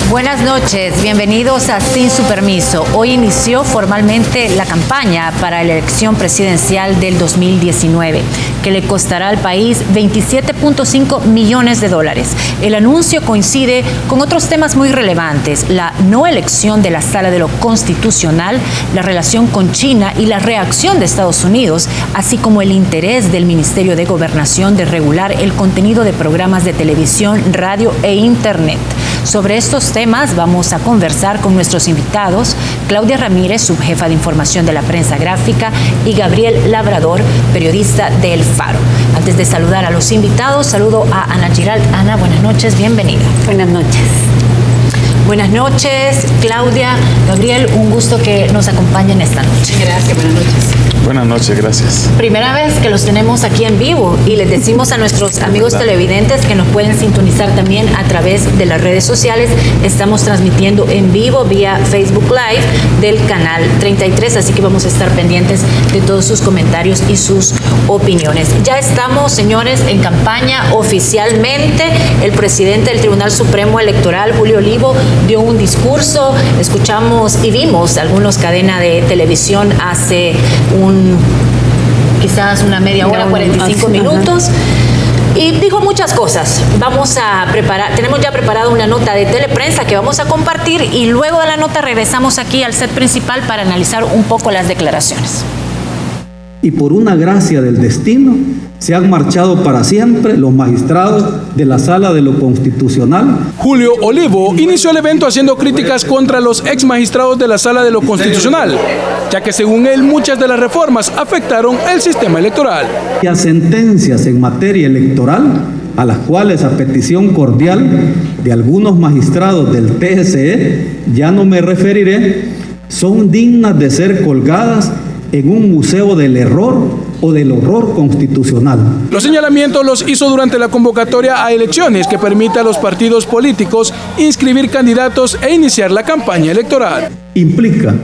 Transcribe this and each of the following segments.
Buenas noches, bienvenidos a Sin Su Permiso. Hoy inició formalmente la campaña para la elección presidencial del 2019, que le costará al país 27.5 millones de dólares. El anuncio coincide con otros temas muy relevantes: la no elección de la Sala de lo Constitucional, la relación con China y la reacción de Estados Unidos, así como el interés del Ministerio de Gobernación de regular el contenido de programas de televisión, radio e internet. Sobre estos temas vamos a conversar con nuestros invitados, Claudia Ramírez, subjefa de información de la prensa gráfica, y Gabriel Labrador, periodista de El Faro. Antes de saludar a los invitados, saludo a Ana Giralt. Ana, buenas noches, bienvenida. Buenas noches. Buenas noches, Claudia, Gabriel, un gusto que nos acompañen esta noche. Gracias, buenas noches. Buenas noches, gracias. Primera vez que los tenemos aquí en vivo y les decimos a nuestros amigos televidentes que nos pueden sintonizar también a través de las redes sociales. Estamos transmitiendo en vivo vía Facebook Live del canal 33, así que vamos a estar pendientes de todos sus comentarios y sus opiniones. Ya estamos, señores, en campaña oficialmente. El presidente del Tribunal Supremo Electoral, Julio Olivo, dio un discurso. Escuchamos y vimos algunos cadenas de televisión hace quizás una media hora, 45 minutos. Y dijo muchas cosas. Tenemos ya preparada una nota de teleprensa que vamos a compartir y luego de la nota regresamos aquí al set principal para analizar un poco las declaraciones. Y por una gracia del destino, se han marchado para siempre los magistrados de la Sala de lo Constitucional. Julio Olivo inició el evento haciendo críticas contra los ex magistrados de la Sala de lo Constitucional, ya que según él muchas de las reformas afectaron el sistema electoral. Y a sentencias en materia electoral, a las cuales a petición cordial de algunos magistrados del TSE, ya no me referiré, son dignas de ser colgadas en un museo del error o del horror constitucional. Los señalamientos los hizo durante la convocatoria a elecciones que permite a los partidos políticos inscribir candidatos e iniciar la campaña electoral. Implica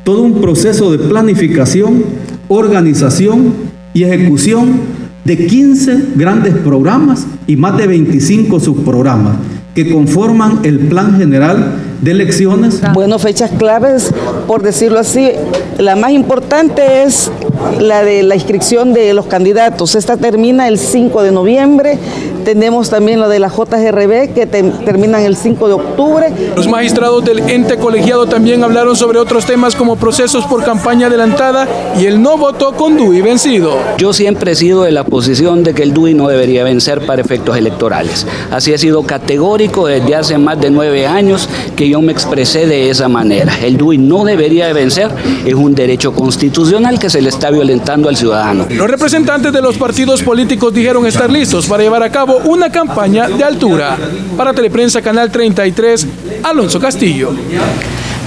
todo un proceso de planificación, organización y ejecución de 15 grandes programas y más de 25 subprogramas que conforman el Plan General de Elecciones. Bueno, fechas claves, por decirlo así, la más importante es la de la inscripción de los candidatos. Esta termina el 5 de noviembre. Tenemos también lo de la JGRB que terminan el 5 de octubre. Los magistrados del ente colegiado también hablaron sobre otros temas como procesos por campaña adelantada y el no voto con DUI vencido. Yo siempre he sido de la posición de que el DUI no debería vencer para efectos electorales. Así he sido categórico desde hace más de 9 años que yo me expresé de esa manera. El DUI no debería de vencer, es un derecho constitucional que se le está violentando al ciudadano. Los representantes de los partidos políticos dijeron estar listos para llevar a cabo una campaña de altura. Para Teleprensa Canal 33, Alonso Castillo.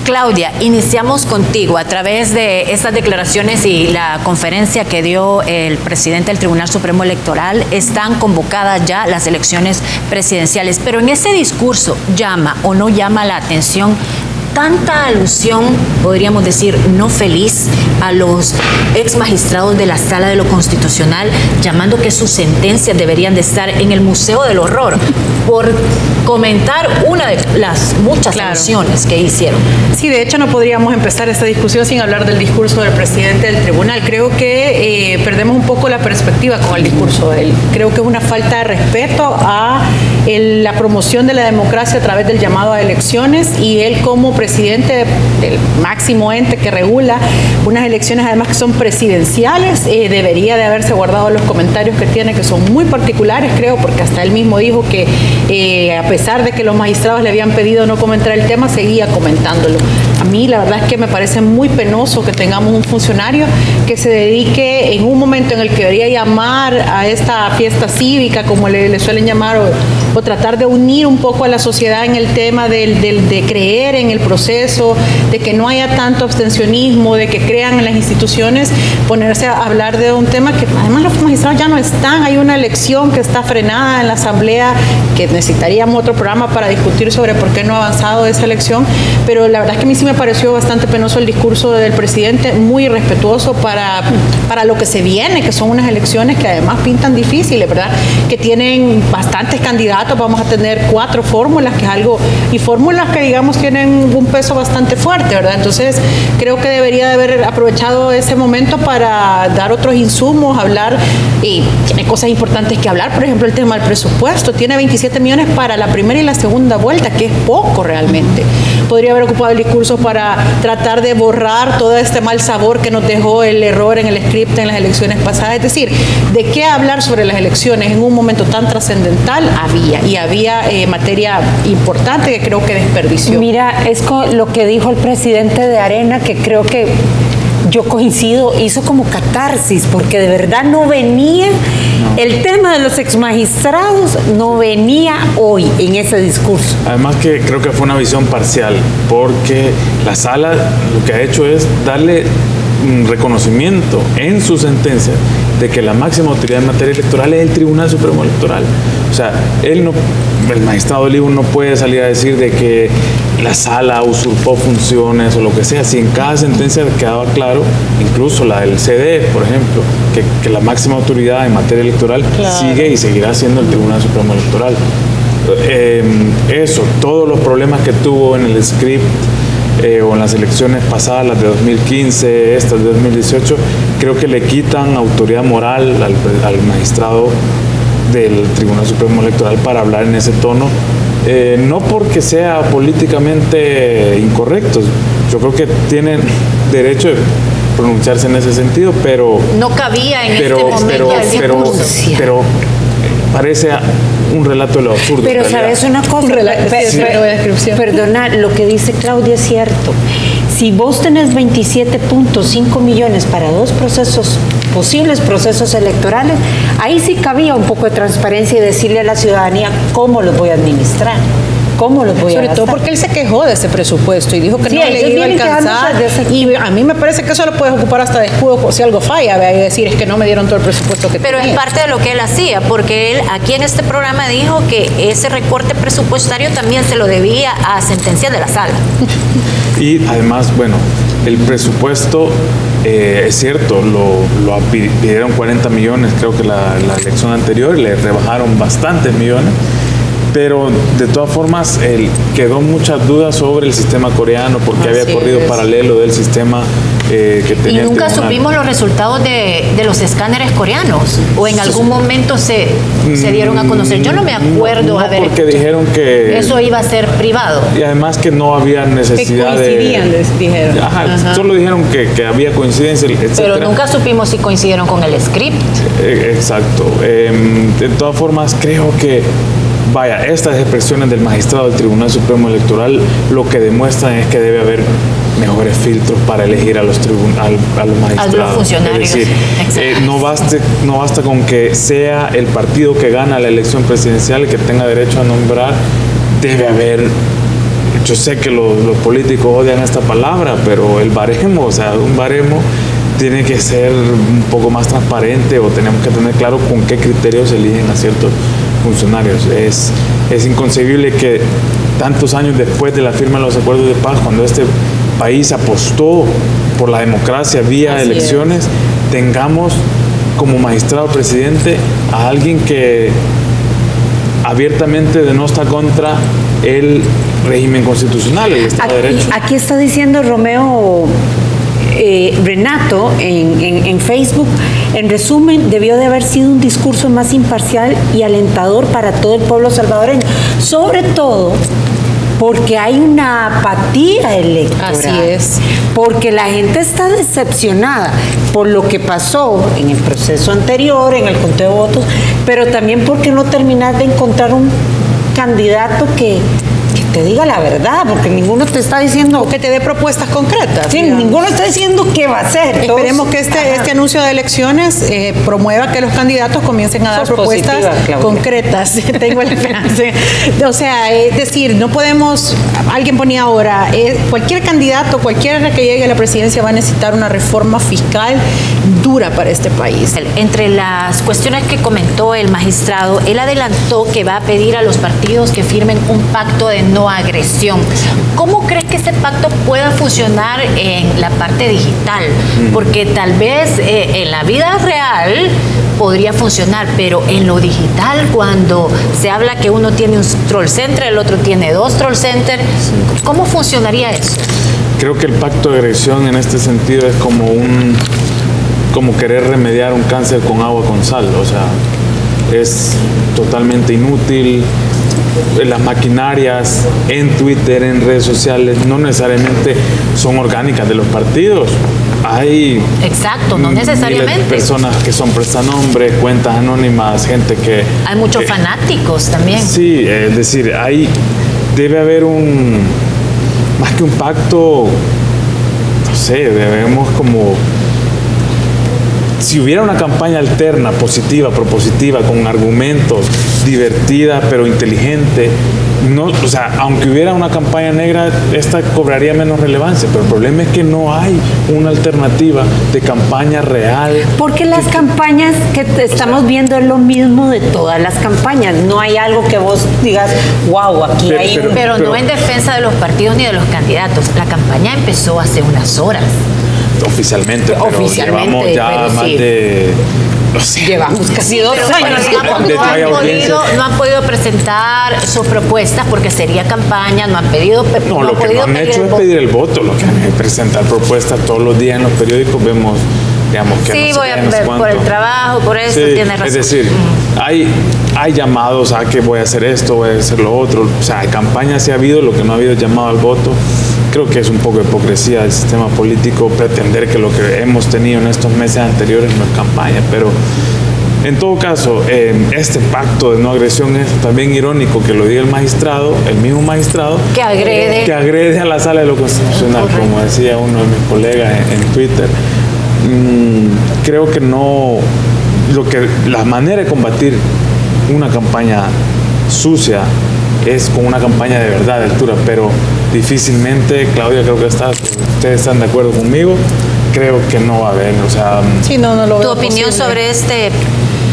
Claudia, iniciamos contigo a través de estas declaraciones y la conferencia que dio el presidente del Tribunal Supremo Electoral. Están convocadas ya las elecciones presidenciales, pero en ese discurso llama o no llama la atención tanta alusión, podríamos decir, no feliz a los ex magistrados de la Sala de lo Constitucional, llamando que sus sentencias deberían de estar en el Museo del Horror, por comentar una de las muchas alusiones que hicieron. Sí, de hecho no podríamos empezar esta discusión sin hablar del discurso del presidente del tribunal. Creo que perdemos un poco la perspectiva con el discurso de él. Creo que es una falta de respeto a la promoción de la democracia a través del llamado a elecciones, y él como presidente del máximo ente que regula unas elecciones además que son presidenciales, debería de haberse guardado los comentarios que tiene, que son muy particulares, creo, porque hasta él mismo dijo que a pesar de que los magistrados le habían pedido no comentar el tema, seguía comentándolo. A mí la verdad es que me parece muy penoso que tengamos un funcionario que se dedique en un momento en el que debería llamar a esta fiesta cívica, como le suelen llamar, o tratar de unir un poco a la sociedad en el tema de creer en el proceso, de que no haya tanto abstencionismo, de que crean en las instituciones, ponerse a hablar de un tema que además los magistrados ya no están. Hay una elección que está frenada en la Asamblea, que necesitaríamos otro programa para discutir sobre por qué no ha avanzado esa elección, pero la verdad es que a mí sí me me pareció bastante penoso el discurso del presidente, muy irrespetuoso para lo que se viene, que son unas elecciones que además pintan difíciles, ¿verdad? Que tienen bastantes candidatos, vamos a tener 4 fórmulas, que es algo, y fórmulas que digamos tienen un peso bastante fuerte, ¿verdad? Entonces creo que debería de haber aprovechado ese momento para dar otros insumos, hablar, y tiene cosas importantes que hablar, por ejemplo el tema del presupuesto, tiene 27 millones para la primera y la segunda vuelta, que es poco realmente. Podría haber ocupado el discurso para tratar de borrar todo este mal sabor que nos dejó el error en el script en las elecciones pasadas. Es decir, ¿de qué hablar sobre las elecciones en un momento tan trascendental? Había materia importante que creo que desperdició. Mira, es lo que dijo el presidente de Arena, que creo que yo coincido, hizo como catarsis, porque de verdad no venía, el tema de los exmagistrados no venía hoy en ese discurso. Además que creo que fue una visión parcial, porque la sala lo que ha hecho es darle un reconocimiento en su sentencia de que la máxima autoridad en materia electoral es el Tribunal Supremo Electoral. O sea, el magistrado Olivo no puede salir a decir de que la sala usurpó funciones o lo que sea. Si en cada sentencia quedaba claro, incluso la del CD, por ejemplo, que la máxima autoridad en materia electoral sigue y seguirá siendo el Tribunal Supremo Electoral. Todos los problemas que tuvo en el script o en las elecciones pasadas, las de 2015, estas de 2018, creo que le quitan autoridad moral al magistrado del Tribunal Supremo Electoral para hablar en ese tono, no porque sea políticamente incorrecto, yo creo que tienen derecho de pronunciarse en ese sentido, pero no cabía en este momento pero parece un relato de lo absurdo. Pero sabes una cosa, perdona, lo que dice Claudia es cierto. Si vos tenés 27.5 millones para 2 posibles procesos electorales, ahí sí cabía un poco de transparencia y decirle a la ciudadanía cómo los voy a administrar. ¿Cómo los voy a gastar? Sobre todo porque él se quejó de ese presupuesto y dijo que no le iba a alcanzar. Y a mí me parece que eso lo puedes ocupar hasta de escudo si algo falla, y decir es que no me dieron todo el presupuesto que Pero tenía. es parte de lo que él hacía, porque él aquí en este programa dijo que ese recorte presupuestario también se lo debía a sentencias de la sala. Y además, bueno, el presupuesto, es cierto, lo pidieron 40 millones, creo que la elección anterior, le rebajaron bastantes millones. Pero de todas formas quedó muchas dudas sobre el sistema coreano, porque había corrido paralelo del sistema que tenía. Y nunca supimos los resultados de los escáneres coreanos, o en algún momento se dieron a conocer. Yo no me acuerdo porque dijeron que eso iba a ser privado. Y además que no había necesidad que coincidían, dijeron. Solo dijeron que había coincidencia, etc. Pero nunca supimos si coincidieron con el script. Exacto. De todas formas, creo que estas expresiones del magistrado del Tribunal Supremo Electoral lo que demuestran es que debe haber mejores filtros para elegir a los magistrados. A los funcionarios. Es decir, no basta con que sea el partido que gana la elección presidencial y que tenga derecho a nombrar. Debe haber, yo sé que los políticos odian esta palabra, pero el baremo, un baremo tiene que ser un poco más transparente, o tenemos que tener claro con qué criterios se eligen a ciertos funcionarios. Es inconcebible que tantos años después de la firma de los acuerdos de paz, cuando este país apostó por la democracia vía elecciones, tengamos como magistrado presidente a alguien que abiertamente denosta contra el régimen constitucional, el Estado de Derecho. Aquí está diciendo Romeo Renato en Facebook, en resumen, debió de haber sido un discurso más imparcial y alentador para todo el pueblo salvadoreño, sobre todo porque hay una apatía electoral. Así es. Porque la gente está decepcionada por lo que pasó en el proceso anterior, en el conteo de votos, pero también porque no terminas de encontrar un candidato que te diga la verdad, porque ninguno te está diciendo... O que te dé propuestas concretas. Sí, ninguno está diciendo qué va a hacer. Esperemos que este anuncio de elecciones promueva que los candidatos comiencen a dar propuestas concretas. Tengo la esperanza. O sea, es decir, no podemos... Alguien ponía ahora, cualquier candidato, cualquiera que llegue a la presidencia va a necesitar una reforma fiscal dura para este país. Entre las cuestiones que comentó el magistrado, él adelantó que va a pedir a los partidos que firmen un pacto de no agresión. ¿Cómo crees que ese pacto pueda funcionar en la parte digital? Porque tal vez en la vida real podría funcionar, pero en lo digital, cuando se habla que uno tiene un troll center, el otro tiene 2 troll centers, ¿cómo funcionaría eso? Creo que el pacto de agresión en este sentido es como querer remediar un cáncer con agua con sal, o sea, es totalmente inútil. Las maquinarias en Twitter, en redes sociales, no necesariamente son orgánicas de los partidos. Hay no necesariamente miles de personas que son prestanombres, cuentas anónimas, gente que... Hay muchos fanáticos también. Sí, es decir, debe haber más que un pacto, no sé, debemos como... Si hubiera una campaña alterna, positiva, propositiva, con argumentos, divertida pero inteligente, no, o sea, aunque hubiera una campaña negra, esta cobraría menos relevancia, pero el problema es que no hay una alternativa de campaña real. Porque las campañas que estamos viendo es lo mismo de todas las campañas, no hay algo que vos digas, wow, aquí hay... Pero no en defensa de los partidos ni de los candidatos, la campaña empezó hace unas horas. Oficialmente, pero llevamos ya más de... No sé. Llevamos casi 2 años. No han podido presentar sus propuestas porque sería campaña, no han pedido... No, lo que no han hecho es pedir el voto, lo que han hecho es presentar propuestas todos los días en los periódicos, vemos, digamos, que sí, no voy a ver por el trabajo, por eso, sí, tiene razón. Es decir, hay llamados a que voy a hacer esto, voy a hacer lo otro, o sea, campaña sí ha habido, lo que no ha habido es llamado al voto. Creo que es un poco de hipocresía del sistema político pretender que lo que hemos tenido en estos meses anteriores no es campaña, pero en todo caso, este pacto de no agresión es también irónico que lo diga el magistrado, el mismo magistrado, que agrede a la Sala de lo Constitucional, como decía uno de mis colegas en Twitter. Creo que la manera de combatir una campaña sucia es con una campaña de verdad, de altura, pero difícilmente, Claudia, creo que ustedes están de acuerdo conmigo, creo que no va a haber, o sea... Sí, no lo veo. ¿Tu opinión sobre este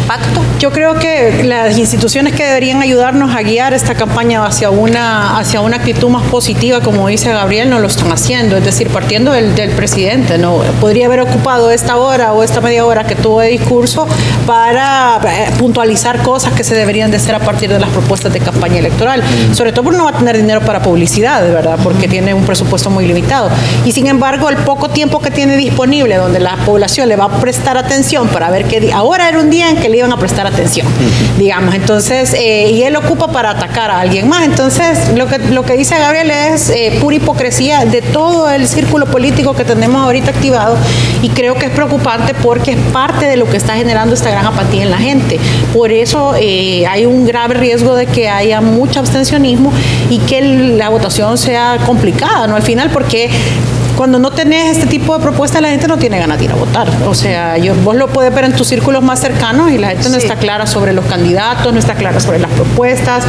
pacto? Yo creo que las instituciones que deberían ayudarnos a guiar esta campaña hacia una actitud más positiva, como dice Gabriel, no lo están haciendo, es decir, partiendo del presidente, ¿no? Podría haber ocupado esta hora o esta media hora que tuvo de discurso para puntualizar cosas que se deberían de hacer a partir de las propuestas de campaña electoral, sobre todo porque no va a tener dinero para publicidad, ¿verdad? Porque tiene un presupuesto muy limitado. Y sin embargo, el poco tiempo que tiene disponible, donde la población le va a prestar atención para ver que ahora era un día en que le iban a prestar atención, digamos, entonces, y él ocupa para atacar a alguien más. Entonces, lo que dice Gabriel es pura hipocresía de todo el círculo político que tenemos ahorita activado, y creo que es preocupante porque es parte de lo que está generando esta gran apatía en la gente. Por eso hay un grave riesgo de que haya mucho abstencionismo y que la votación sea complicada, ¿no? Al final, porque cuando no tenés este tipo de propuestas, la gente no tiene ganas de ir a votar. O sea, vos lo puedes ver en tus círculos más cercanos y la gente no está clara sobre los candidatos, no está clara sobre las propuestas.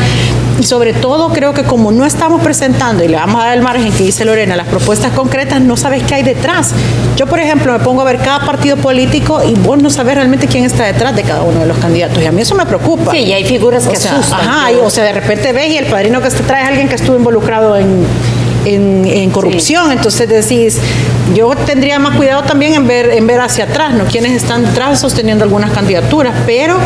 Y sobre todo, creo que como no estamos presentando, y le vamos a dar el margen que dice Lorena, las propuestas concretas, no sabes qué hay detrás. Yo, por ejemplo, me pongo a ver cada partido político y vos no sabes realmente quién está detrás de cada uno de los candidatos. Y a mí eso me preocupa. Sí, y hay figuras que asustan. Ajá, o sea, de repente ves y el padrino que te trae es alguien que estuvo involucrado en corrupción, sí. Entonces decís, yo tendría más cuidado también en ver hacia atrás, ¿no? Quienes están detrás sosteniendo algunas candidaturas, pero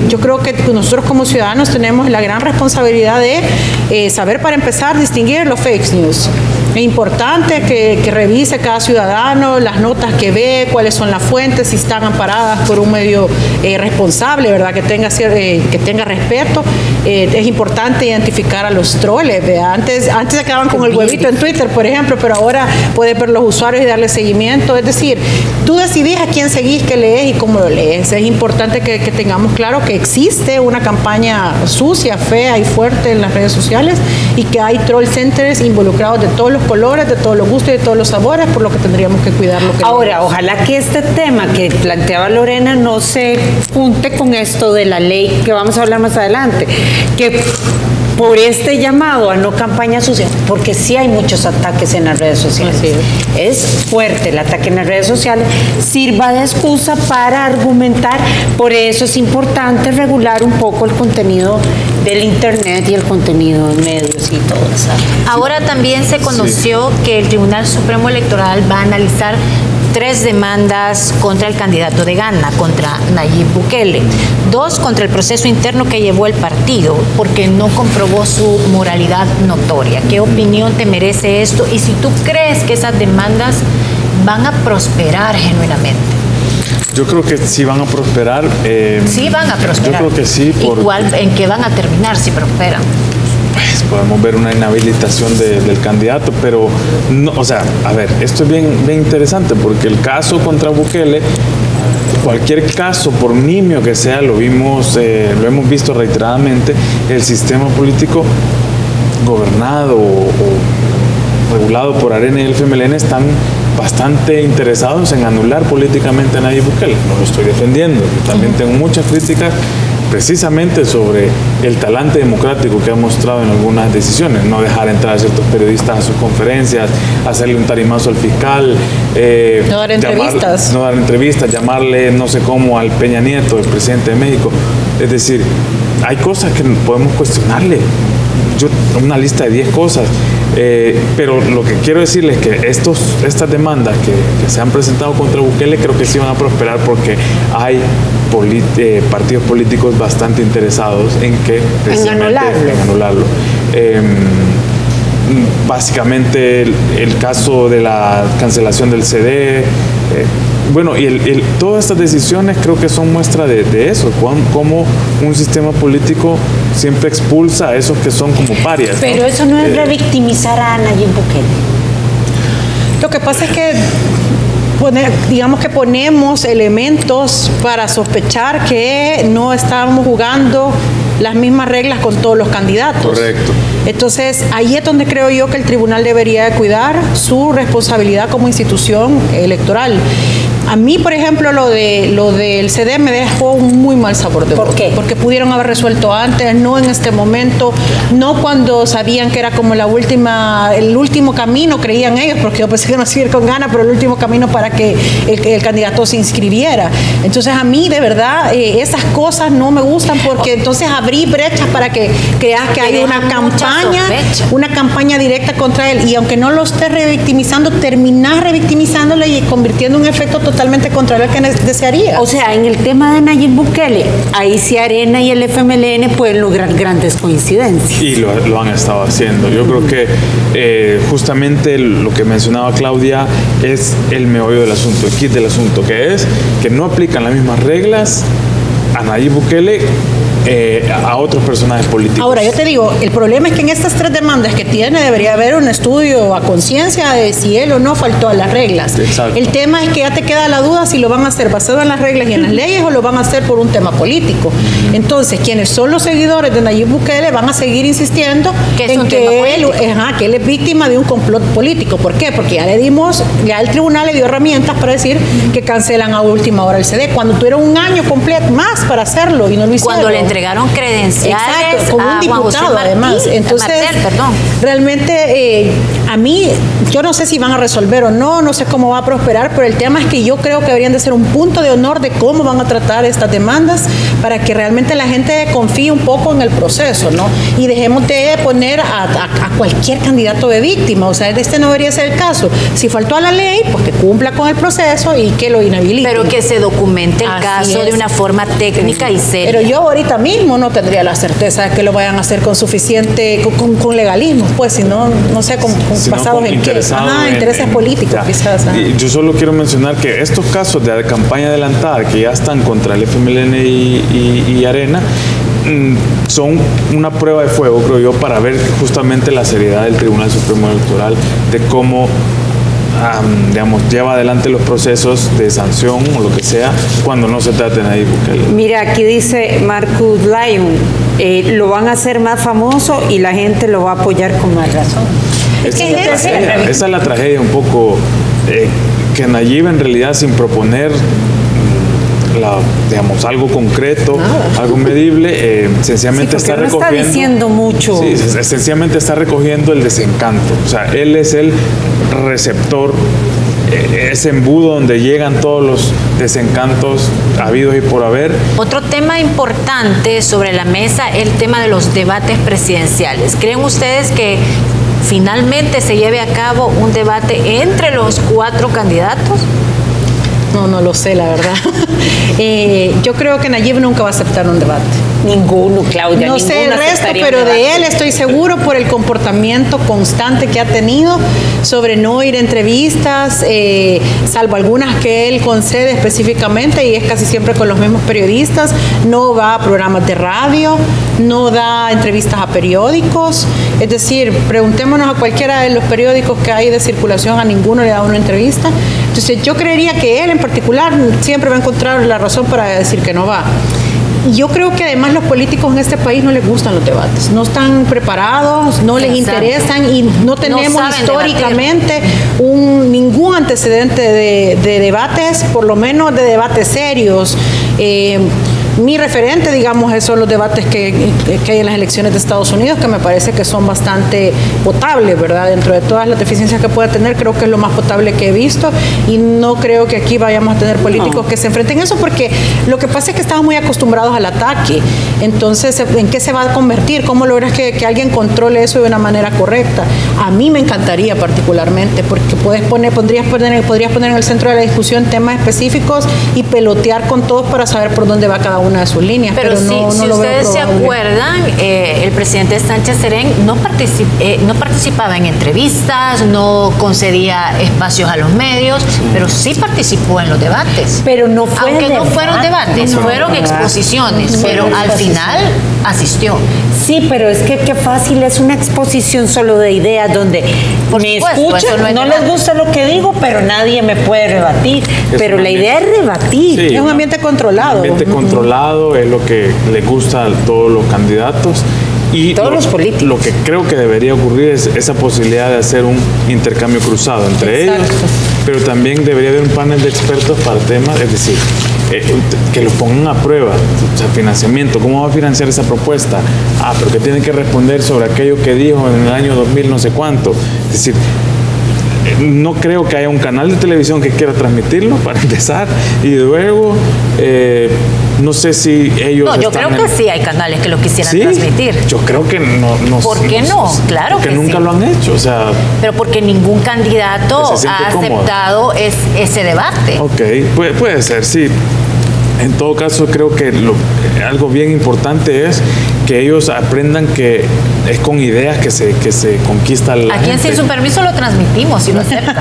yo creo que nosotros como ciudadanos tenemos la gran responsabilidad de saber, para empezar, distinguir los fake news. Es importante que revise cada ciudadano las notas que ve, cuáles son las fuentes, si están amparadas por un medio responsable, ¿verdad? Que tenga respeto. Es importante identificar a los troles, ¿verdad? Antes se quedaban con el huevito en Twitter, por ejemplo, pero ahora puedes ver los usuarios y darle seguimiento. Es decir, tú decidís a quién seguís, qué lees y cómo lo lees. Es importante que tengamos claro que existe una campaña sucia, fea y fuerte en las redes sociales, y que hay troll centers involucrados de todos los colores, de todos los gustos y de todos los sabores, por lo que tendríamos que cuidar lo que ahora, ojalá que este tema que planteaba Lorena no se junte con esto de la ley que vamos a hablar más adelante, que por este llamado a no campaña sucia, porque sí hay muchos ataques en las redes sociales. Es fuerte el ataque en las redes sociales, sirva de excusa para argumentar. Por eso es importante regular un poco el contenido del internet y el contenido de medios y todo eso. Ahora también se conoció que el Tribunal Supremo Electoral va a analizar 3 demandas contra el candidato de Ghana, contra Nayib Bukele. 2 contra el proceso interno que llevó el partido, porque no comprobó su moralidad notoria. ¿Qué opinión te merece esto? Y si tú crees que esas demandas van a prosperar genuinamente. Yo creo que sí van a prosperar. Sí van a prosperar. Yo creo que sí. Igual, ¿en qué van a terminar si prosperan? Pues podemos ver una inhabilitación del candidato, pero no, o sea, a ver, esto es bien interesante porque el caso contra Bukele, cualquier caso, por nimio que sea, lo hemos visto reiteradamente, el sistema político gobernado o regulado por Arena y el FMLN están bastante interesados en anular políticamente a Nayib Bukele. No lo estoy defendiendo, yo también tengo muchas críticas precisamente sobre el talante democrático que ha mostrado en algunas decisiones, no dejar entrar a ciertos periodistas a sus conferencias, hacerle un tarimazo al fiscal, no dar entrevistas, llamarle no sé cómo al Peña Nieto, el presidente de México. Es decir, hay cosas que podemos cuestionarle. Una lista de 10 cosas, pero lo que quiero decirles es que estas demandas que se han presentado contra Bukele creo que sí van a prosperar porque hay partidos políticos bastante interesados en anularlo. Básicamente el caso de la cancelación del CD, bueno, y todas estas decisiones creo que son muestra de eso, cómo un sistema político siempre expulsa a esos que son como parias. Pero eso no es revictimizar a Nayib Bukele. Lo que pasa es que digamos que ponemos elementos para sospechar que no estábamos jugando las mismas reglas con todos los candidatos. Correcto. Entonces, ahí es donde creo yo que el tribunal debería de cuidar su responsabilidad como institución electoral. A mí, por ejemplo, lo del CD me dejó un muy mal sabor de boca. ¿Por qué? Porque pudieron haber resuelto antes, no en este momento, no cuando sabían que era como el último camino, creían ellos, porque yo pensé que no se iba a ir con ganas, pero el último camino para que el candidato se inscribiera. Entonces, a mí, de verdad, esas cosas no me gustan porque entonces abrí brechas para que creas que hay una campaña directa contra él. Y aunque no lo estés revictimizando, terminás revictimizándolo y convirtiendo un efecto totalmente contrario al que desearía. O sea, en el tema de Nayib Bukele, ahí sí Arena y el FMLN pueden lograr grandes coincidencias. Y lo han estado haciendo. Yo creo que justamente lo que mencionaba Claudia es el meollo del asunto, el kit del asunto, que es que no aplican las mismas reglas a Nayib Bukele a otros personajes políticos. Ahora, yo te digo, el problema es que en estas 3 demandas que tiene debería haber un estudio a conciencia de si él o no faltó a las reglas. Exacto. El tema es que ya te queda la duda si lo van a hacer basado en las reglas y en las leyes o lo van a hacer por un tema político. Entonces, quienes son los seguidores de Nayib Bukele van a seguir insistiendo en que él es víctima de un complot político. ¿Por qué? Porque ya el tribunal le dio herramientas para decir que cancelan a última hora el CD, cuando tuvieron un año completo más para hacerlo y no lo hicieron. Cuando le entregaron credenciales como un diputado además. Entonces, realmente a mí, yo no sé si van a resolver o no sé cómo va a prosperar, pero el tema es que yo creo que deberían de ser un punto de honor de cómo van a tratar estas demandas para que realmente la gente confíe un poco en el proceso, ¿no? Y dejemos de poner a cualquier candidato de víctima, o sea, este no debería ser el caso. Si faltó a la ley, pues que cumpla con el proceso y que lo inhabilite. Pero que se documente el caso de una forma técnica y seria. Pero yo ahorita mismo no tendría la certeza de que lo vayan a hacer con suficiente, con legalismo, pues, si no sé, basados en qué. Intereses políticos, quizás. Yo solo quiero mencionar que estos casos de campaña adelantada que ya están contra el FMLN y Arena son una prueba de fuego, creo yo, para ver justamente la seriedad del Tribunal Supremo Electoral, de cómo lleva adelante los procesos de sanción o lo que sea cuando no se trata de Nayib Bukele. Mira, aquí dice Marcus Lyon, lo van a hacer más famoso y la gente lo va a apoyar con más razón. Esa es la tragedia un poco, que Nayib en realidad sin proponer digamos, algo concreto, algo medible, sencillamente está recogiendo. No está diciendo mucho. Sí, sencillamente está recogiendo el desencanto. O sea, él es el receptor, ese embudo donde llegan todos los desencantos habidos y por haber. Otro tema importante sobre la mesa es el tema de los debates presidenciales. ¿Creen ustedes que finalmente se lleve a cabo un debate entre los 4 candidatos? No lo sé, la verdad. Yo creo que Nayib nunca va a aceptar un debate. Ninguno, Claudia. No sé el resto, pero de él estoy seguro por el comportamiento constante que ha tenido sobre no ir a entrevistas, salvo algunas que él concede específicamente, y es casi siempre con los mismos periodistas. No va a programas de radio, no da entrevistas a periódicos. Es decir, preguntémonos a cualquiera de los periódicos que hay de circulación, a ninguno le da una entrevista. Entonces yo creería que él en particular siempre va a encontrar la razón para decir que no va. Yo creo que además los políticos en este país no les gustan los debates, no están preparados, no les interesan, y no tenemos históricamente ningún antecedente de debates, por lo menos de debates serios. Mi referente, digamos, son los debates que hay en las elecciones de Estados Unidos, que me parece que son bastante potables, ¿verdad? Dentro de todas las deficiencias que pueda tener, creo que es lo más potable que he visto, y no creo que aquí vayamos a tener políticos que se enfrenten a eso, porque lo que pasa es que estamos muy acostumbrados al ataque. Entonces, ¿en qué se va a convertir? ¿Cómo logras que alguien controle eso de una manera correcta? A mí me encantaría particularmente, porque podrías poner en el centro de la discusión temas específicos y pelotear con todos para saber por dónde va cada una de sus líneas. Pero si ustedes se acuerdan, el presidente Sánchez Serén no participaba en entrevistas, no concedía espacios a los medios, pero sí participó en los debates. Pero no fue aunque no fueron debates, fueron exposiciones, pero al final asistió. Sí, pero es que qué fácil es una exposición solo de ideas donde me escuchan, no les gusta lo que digo, pero nadie me puede rebatir. Pero la idea es rebatir. Sí, es un ambiente controlado. Un ambiente controlado es lo que le gusta a todos los candidatos. Y todos los políticos. Lo que creo que debería ocurrir es esa posibilidad de hacer un intercambio cruzado entre ellos, pero también debería haber un panel de expertos para temas, es decir, que lo pongan a prueba, o sea, financiamiento, ¿cómo va a financiar esa propuesta? Pero que tienen que responder sobre aquello que dijo en el año 2000 no sé cuánto. Es decir, no creo que haya un canal de televisión que quiera transmitirlo, para empezar, y luego no sé si ellos yo creo que sí hay canales que lo quisieran transmitir. Yo creo que no. ¿Por qué no? Claro porque que nunca lo han hecho, o sea. Pero porque ningún candidato ha aceptado ese debate. Ok, puede ser, sí. En todo caso, creo que algo bien importante es que ellos aprendan que es con ideas que se conquista la Aquí gente. en Sin Su Permiso lo transmitimos y lo aceptan.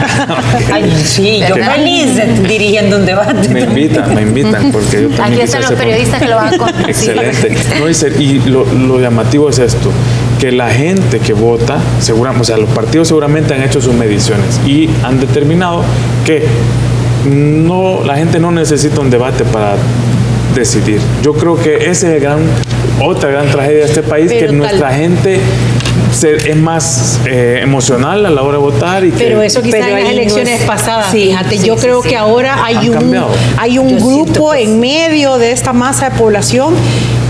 Ay, sí, yo feliz dirigiendo un debate. Me invitan, porque yo también. Aquí están los periodistas que lo van a contar. Excelente. Y lo llamativo es esto, que la gente que vota, seguramente, o sea, los partidos seguramente han hecho sus mediciones y han determinado que la gente no necesita un debate para decidir. Yo creo que esa es otra gran tragedia de este país, que nuestra gente es más emocional a la hora de votar. Pero eso quizás en las elecciones pasadas, fíjate, yo creo que ahora hay un grupo en medio de esta masa de población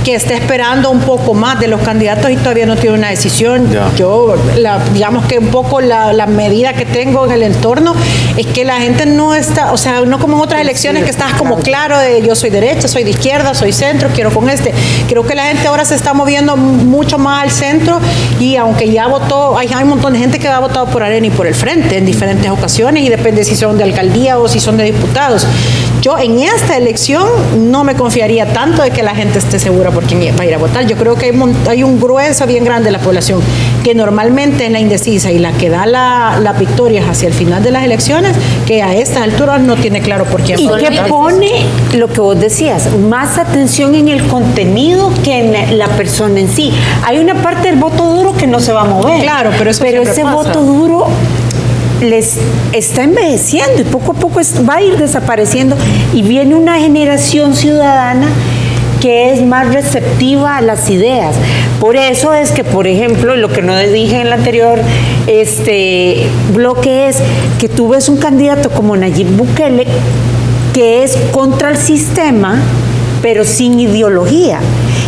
que está esperando un poco más de los candidatos y todavía no tiene una decisión. Yo, digamos que un poco la medida que tengo en el entorno es que la gente no está, o sea, no como en otras elecciones que estás como claro de yo soy derecha, soy de izquierda, soy centro, quiero con este. Creo que la gente ahora se está moviendo mucho más al centro, y aunque ya votó, hay un montón de gente que ha votado por Arena y por el Frente en diferentes ocasiones, y depende si son de alcaldía o si son de diputados. Yo en esta elección no me confiaría tanto de que la gente esté segura por quién va a ir a votar. Yo creo que hay un grueso bien grande de la población que normalmente es la indecisa y la que da las victorias hacia el final de las elecciones, que a estas alturas no tiene claro por quién va a votar. Y que pone lo que vos decías, más atención en el contenido que en la persona en sí. Hay una parte del voto duro que no se va a mover. Claro, pero ese pasa. Voto duro les está envejeciendo y poco a poco va a ir desapareciendo, y viene una generación ciudadana que es más receptiva a las ideas. Por eso es que, por ejemplo, lo que no dije en el anterior bloque es que tú ves un candidato como Nayib Bukele que es contra el sistema, pero sin ideología.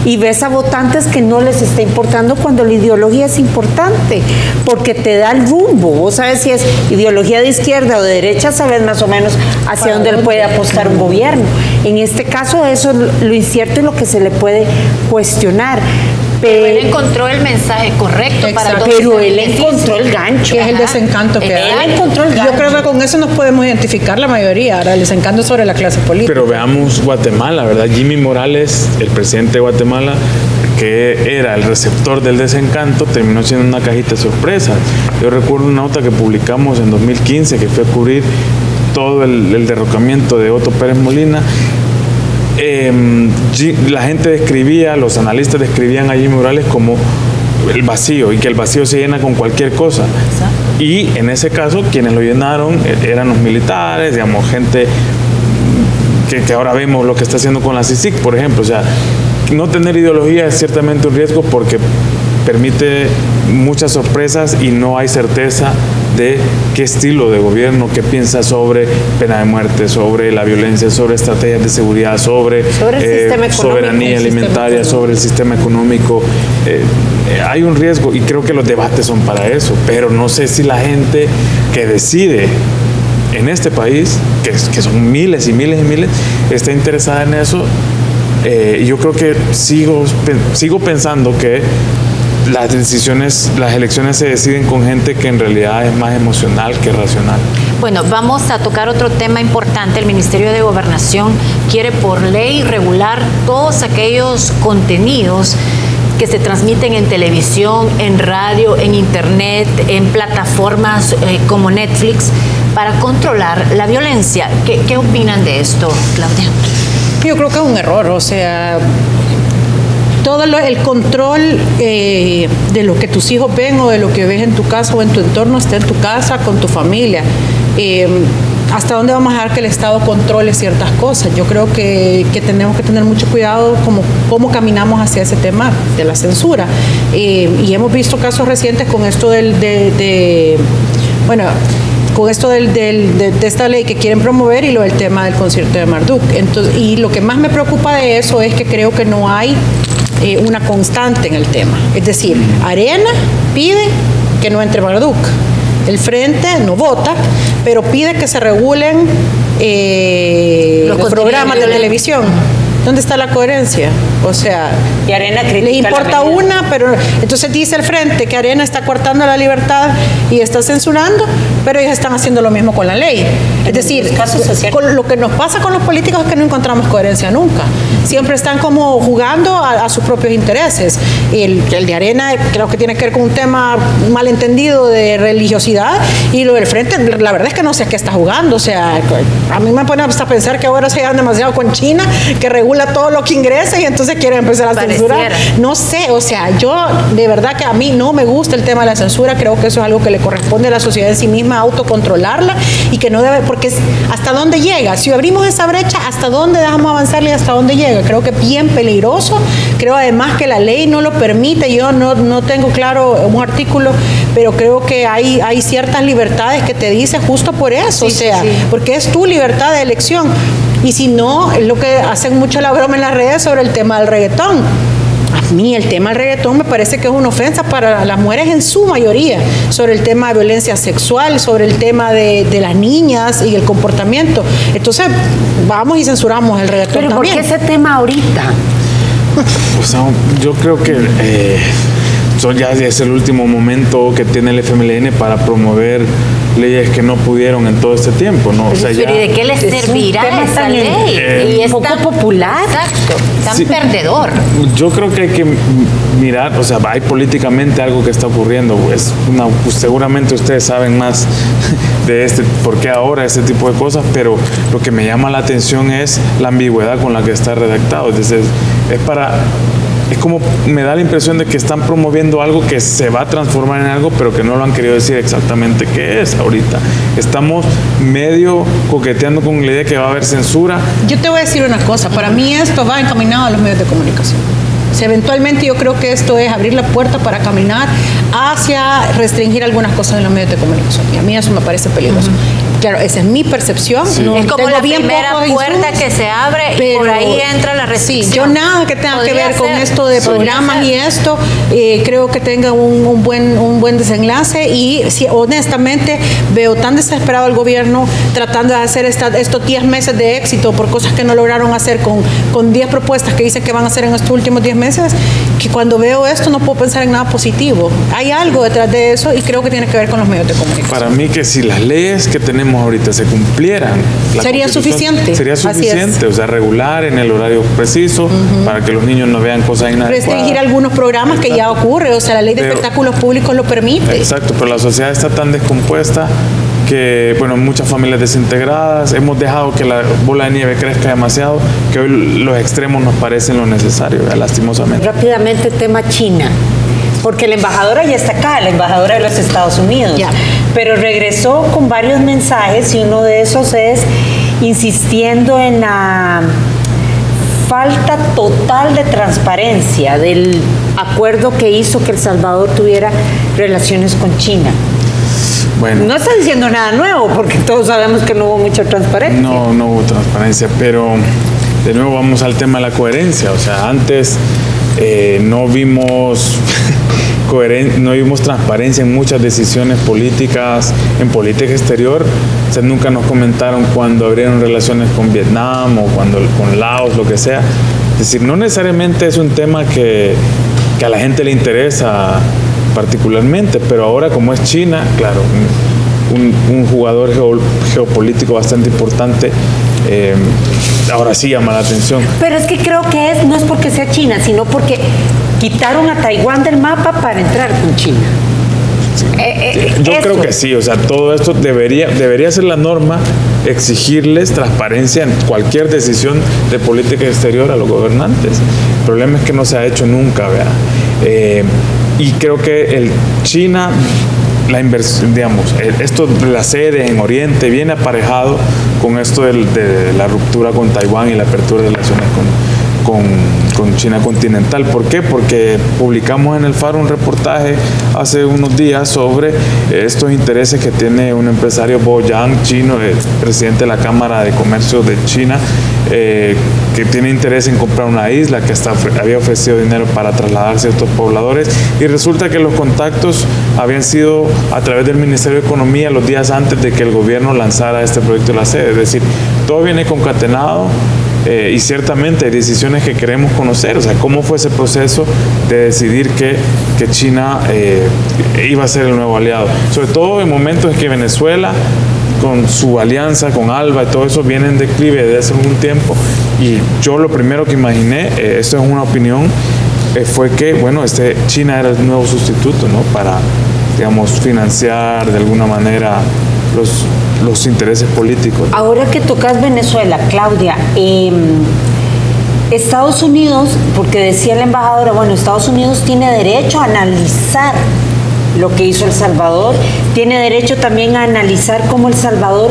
Y ves a votantes que no les está importando cuando la ideología es importante, porque te da el rumbo. Vos sabes si es ideología de izquierda o de derecha, sabes más o menos hacia dónde le puede apostar un gobierno. En este caso, eso es lo incierto y lo que se le puede cuestionar. Pero él encontró el mensaje correcto. Para todos. Pero él encontró el gancho. Que es el desencanto que hay. Él encontró el gancho. Yo creo que con eso nos podemos identificar la mayoría. Ahora, el desencanto sobre la clase política. Pero veamos Guatemala, ¿verdad? Jimmy Morales, el presidente de Guatemala, que era el receptor del desencanto, terminó siendo una cajita de sorpresa. Yo recuerdo una nota que publicamos en 2015 que fue a cubrir todo el derrocamiento de Otto Pérez Molina. La gente describía, los analistas describían a Jimmy Morales como el vacío, y que el vacío se llena con cualquier cosa. Exacto. Y en ese caso quienes lo llenaron eran los militares, digamos, gente que ahora vemos lo que está haciendo con la CICIG, por ejemplo. O sea, no tener ideología es ciertamente un riesgo porque permite muchas sorpresas y no hay certeza de qué estilo de gobierno, qué piensa sobre pena de muerte, sobre la violencia, sobre estrategias de seguridad, sobre soberanía alimentaria, sobre el sistema económico. Hay un riesgo y creo que los debates son para eso, pero no sé si la gente que decide en este país, que son miles y miles y miles, está interesada en eso. Yo creo que sigo pensando que las elecciones se deciden con gente que en realidad es más emocional que racional. Bueno, vamos a tocar otro tema importante. El Ministerio de Gobernación quiere por ley regular todos aquellos contenidos que se transmiten en televisión, en radio, en internet, en plataformas como Netflix, para controlar la violencia. ¿Qué opinan de esto, Claudia? Yo creo que es un error, o sea, todo el control de lo que tus hijos ven o de lo que ves en tu casa o en tu entorno está en tu casa, con tu familia. ¿Hasta dónde vamos a dejar que el Estado controle ciertas cosas? Yo creo que tenemos que tener mucho cuidado cómo caminamos hacia ese tema de la censura. Y hemos visto casos recientes con esto con esto de esta ley que quieren promover y lo del tema del concierto de Marduk. Entonces, y lo que más me preocupa de eso es que creo que no hay una constante en el tema. Es decir, Arena pide que no entre Marduk. El Frente no vota, pero pide que se regulen los programas de televisión. ¿Dónde está la coherencia? O sea, y Arena le importa una, pero entonces dice el Frente que Arena está coartando la libertad y está censurando, pero ellos están haciendo lo mismo con la ley. Es decir, lo que nos pasa con los políticos es que no encontramos coherencia nunca. Siempre están como jugando a sus propios intereses. El de Arena creo que tiene que ver con un tema malentendido de religiosidad, y lo del Frente, la verdad es que no sé a qué está jugando. O sea, a mí me pone hasta pensar que ahora se llevan demasiado con China, que regula todo lo que ingresa y entonces quieren empezar a censurar. No sé, o sea, yo de verdad que a mí no me gusta el tema de la censura. Creo que eso es algo que le corresponde a la sociedad en sí misma, autocontrolarla, y que no debe, porque hasta dónde llega. Si abrimos esa brecha, ¿hasta dónde dejamos avanzarle y hasta dónde llega? Creo que es bien peligroso. Creo además que la ley no lo permite. Yo no tengo claro un artículo, pero creo que hay ciertas libertades que te dice justo por eso, porque es tu libertad de elección. Y si no, es lo que hacen mucho la broma en las redes sobre el tema del reggaetón. A mí el tema del reggaetón me parece que es una ofensa para las mujeres en su mayoría, sobre el tema de violencia sexual, sobre el tema de las niñas y el comportamiento. Entonces, vamos y censuramos el reggaetón. ¿Pero también. por qué ese tema ahorita? O sea, yo creo que ya es el último momento que tiene el FMLN para promover leyes que no pudieron en todo este tiempo, ¿no? O sea, pero ¿y de qué les servirá esa ley? Y es poco popular. Exacto, tan perdedor. Yo creo que hay que mirar, o sea, hay políticamente algo que está ocurriendo, pues seguramente ustedes saben más de por qué ahora este tipo de cosas, pero lo que me llama la atención es la ambigüedad con la que está redactado. Entonces, es como me da la impresión de que están promoviendo algo que se va a transformar en algo, pero que no lo han querido decir exactamente qué es ahorita. Estamos medio coqueteando con la idea que va a haber censura. Yo te voy a decir una cosa, para mí esto va encaminado a los medios de comunicación. O sea, eventualmente yo creo que esto es abrir la puerta para caminar hacia restringir algunas cosas en los medios de comunicación, y a mí eso me parece peligroso. Claro, esa es mi percepción. Sí. No, es como tengo la bien primera pocos puerta insumos, que se abre y por ahí entra la restricción. Sí, yo nada que tenga que ver con esto de programas y esto, creo que tenga un buen desenlace y sí, honestamente veo tan desesperado al gobierno tratando de hacer estos 10 meses de éxito por cosas que no lograron hacer con 10 propuestas que dicen que van a hacer en estos últimos 10 meses, que cuando veo esto no puedo pensar en nada positivo. Hay algo detrás de eso y creo que tiene que ver con los medios de comunicación. Para mí que si las leyes que tenemos ahorita se cumplieran, sería suficiente. Sería suficiente, o sea, regular en el horario preciso para que los niños no vean cosas inadecuadas. Restringir algunos programas que ya ocurre, o sea, la ley de espectáculos públicos lo permite. Exacto, pero la sociedad está tan descompuesta que, bueno, muchas familias desintegradas, hemos dejado que la bola de nieve crezca demasiado, que hoy los extremos nos parecen lo necesario, lastimosamente. Rápidamente, tema China, porque la embajadora ya está acá, la embajadora de los Estados Unidos, pero regresó con varios mensajes y uno de esos es insistiendo en la falta total de transparencia del acuerdo que hizo que El Salvador tuviera relaciones con China. Bueno, no está diciendo nada nuevo, porque todos sabemos que no hubo mucha transparencia. No hubo transparencia, pero de nuevo vamos al tema de la coherencia. O sea, antes no vimos transparencia en muchas decisiones políticas, en política exterior. O sea, nunca nos comentaron cuando abrieron relaciones con Vietnam o cuando con Laos, lo que sea. Es decir, no necesariamente es un tema que a la gente le interesa particularmente, pero ahora como es China, claro, un jugador geopolítico bastante importante, ahora sí llama la atención. Pero es que creo que no es porque sea China, sino porque quitaron a Taiwán del mapa para entrar con China. Yo creo que sí, o sea, todo esto debería ser la norma, exigirles transparencia en cualquier decisión de política exterior a los gobernantes. El problema es que no se ha hecho nunca, ¿verdad? Y creo que China, la inversión, digamos, esto de la sede en Oriente viene aparejado con esto de la ruptura con Taiwán y la apertura de relaciones con China continental. ¿Por qué? Porque publicamos en El Faro un reportaje hace unos días sobre estos intereses que tiene un empresario, Bo Yang, chino, presidente de la Cámara de Comercio de China, que tiene interés en comprar una isla, que había ofrecido dinero para trasladar ciertos pobladores, y resulta que los contactos habían sido a través del Ministerio de Economía los días antes de que el gobierno lanzara este proyecto de la sede. Es decir, todo viene concatenado. Y ciertamente hay decisiones que queremos conocer, o sea, cómo fue ese proceso de decidir que China iba a ser el nuevo aliado, sobre todo en momentos en que Venezuela, con su alianza con ALBA y todo eso, viene en declive desde hace algún tiempo, y yo lo primero que imaginé, esto es una opinión, fue que, bueno, China era el nuevo sustituto, ¿no?, para, digamos, financiar de alguna manera los intereses políticos. Ahora que tocas Venezuela, Claudia, Estados Unidos, porque decía la embajadora, bueno, Estados Unidos tiene derecho a analizar lo que hizo El Salvador, tiene derecho también a analizar cómo El Salvador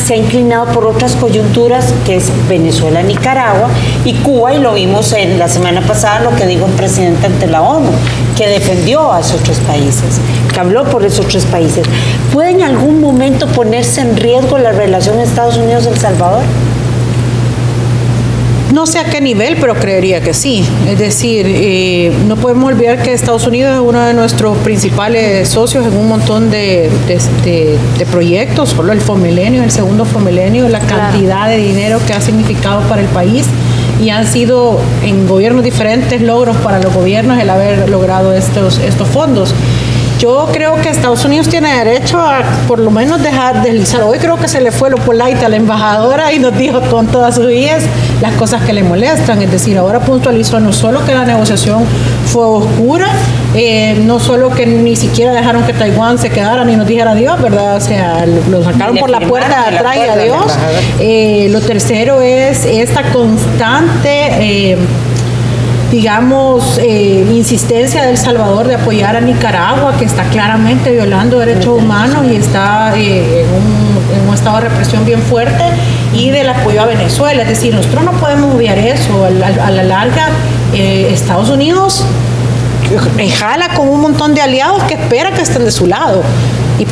se ha inclinado por otras coyunturas, que es Venezuela, Nicaragua y Cuba, y lo vimos en la semana pasada lo que dijo el presidente ante la ONU, que defendió a esos 3 países, que habló por esos 3 países. ¿Puede en algún momento ponerse en riesgo la relación Estados Unidos-El Salvador? No sé a qué nivel, pero creería que sí. Es decir, no podemos olvidar que Estados Unidos es uno de nuestros principales socios en un montón de proyectos, solo el Fomilenio, el segundo Fomilenio, la cantidad de dinero que ha significado para el país, y han sido en gobiernos diferentes logros para los gobiernos el haber logrado estos fondos. Yo creo que Estados Unidos tiene derecho a por lo menos dejar deslizar. Hoy creo que se le fue lo polite a la embajadora y nos dijo con todas sus guías las cosas que le molestan. Es decir, ahora puntualizó no solo que la negociación fue oscura, no solo que ni siquiera dejaron que Taiwán se quedara ni nos dijera adiós, ¿verdad? O sea, lo sacaron por la puerta de atrás y adiós. Lo tercero es esta constante digamos, insistencia de El Salvador de apoyar a Nicaragua, que está claramente violando derechos humanos y está en un estado de represión bien fuerte, y del apoyo a Venezuela. Es decir, nosotros no podemos obviar eso. A la larga, Estados Unidos jala con un montón de aliados que espera que estén de su lado.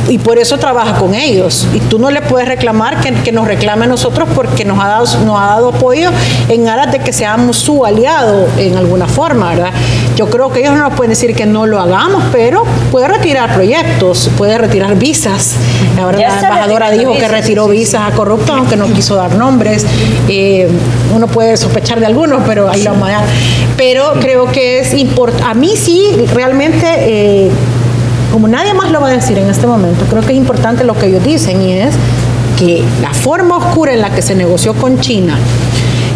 Y por eso trabaja con ellos. Y tú no le puedes reclamar que nos reclame a nosotros porque nos ha dado apoyo en aras de que seamos su aliado en alguna forma, ¿verdad? Yo creo que ellos no nos pueden decir que no lo hagamos, pero puede retirar proyectos, puede retirar visas. Ahora la embajadora dijo que retiró visas a corruptos, aunque no quiso dar nombres. Uno puede sospechar de algunos, pero ahí lo vamos a dar. Pero creo que es importante. A mí sí, realmente... como nadie más lo va a decir en este momento, creo que es importante lo que ellos dicen, y es que la forma oscura en la que se negoció con China,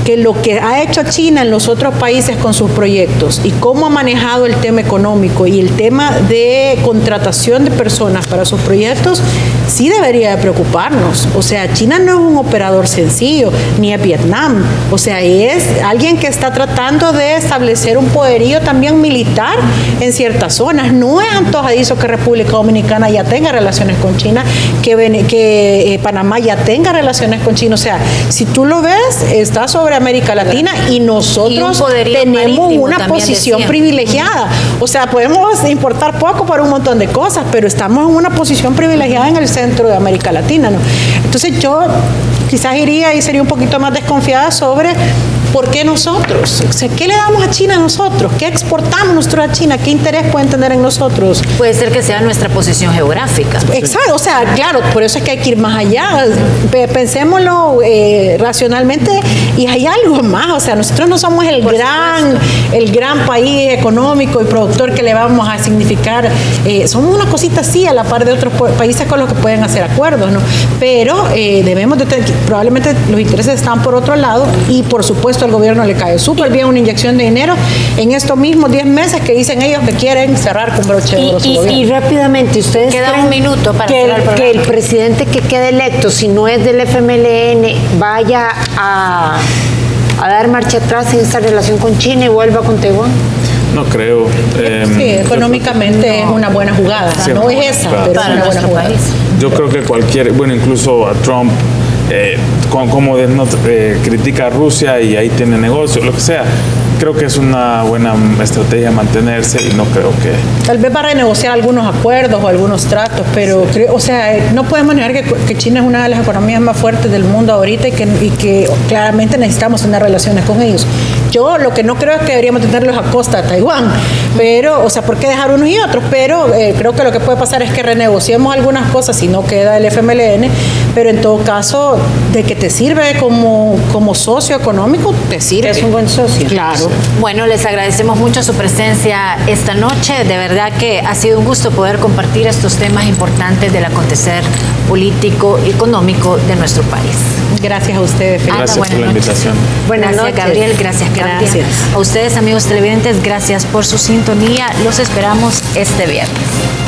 que lo que ha hecho China en los otros países con sus proyectos y cómo ha manejado el tema económico y el tema de contratación de personas para sus proyectos, sí debería de preocuparnos. O sea, China no es un operador sencillo, ni es Vietnam. O sea, es alguien que está tratando de establecer un poderío también militar en ciertas zonas. No es antojadizo que República Dominicana ya tenga relaciones con China, que Panamá ya tenga relaciones con China. O sea, si tú lo ves, está sobre América Latina y nosotros tenemos una posición privilegiada. O sea, podemos importar poco por un montón de cosas, pero estamos en una posición privilegiada en el centro de América Latina, ¿no? Entonces yo quizás iría y sería un poquito más desconfiada sobre por qué nosotros, o sea, ¿qué le damos a China a nosotros? ¿Qué exportamos nosotros a China? ¿Qué interés pueden tener en nosotros? Puede ser que sea nuestra posición geográfica. Exacto, o sea, claro, por eso es que hay que ir más allá. Pensémoslo racionalmente, y hay algo más. O sea, nosotros no somos el gran país económico y productor que le vamos a significar. Somos una cosita así a la par de otros países con los que pueden hacer acuerdos, ¿no? Pero debemos de tener, probablemente los intereses están por otro lado, y por supuesto al gobierno le cae súper bien una inyección de dinero en estos mismos 10 meses que dicen ellos que quieren cerrar con broche de oro su gobierno. Y rápidamente, ¿ustedes queda creen un minuto para que el presidente que quede electo, si no es del FMLN, vaya a dar marcha atrás en esta relación con China y vuelva con Taiwán? No creo. Sí, económicamente es una buena jugada. Sí, no es esa, claro, pero es una buena jugada. Yo creo que bueno, incluso a Trump, como critica a Rusia y ahí tiene negocio, lo que sea. Creo que es una buena estrategia mantenerse, y no creo que... Tal vez va a renegociar algunos acuerdos o algunos tratos, pero sí. O sea, no podemos negar que China es una de las economías más fuertes del mundo ahorita, y que claramente necesitamos tener relaciones con ellos. Yo lo que no creo es que deberíamos tenerlos a costa de Taiwán, pero, o sea, ¿por qué dejar unos y otros? Pero creo que lo que puede pasar es que renegociemos algunas cosas si no queda el FMLN, pero en todo caso, de que te sirve como socio económico, te sirve. Es un buen socio. Claro. Bueno, les agradecemos mucho su presencia esta noche. De verdad que ha sido un gusto poder compartir estos temas importantes del acontecer político y económico de nuestro país. Gracias a ustedes. Gracias por la invitación. Buenas noches, Gabriel. Gracias, Claudia. Gracias. A ustedes, amigos televidentes, gracias por su sintonía. Los esperamos este viernes.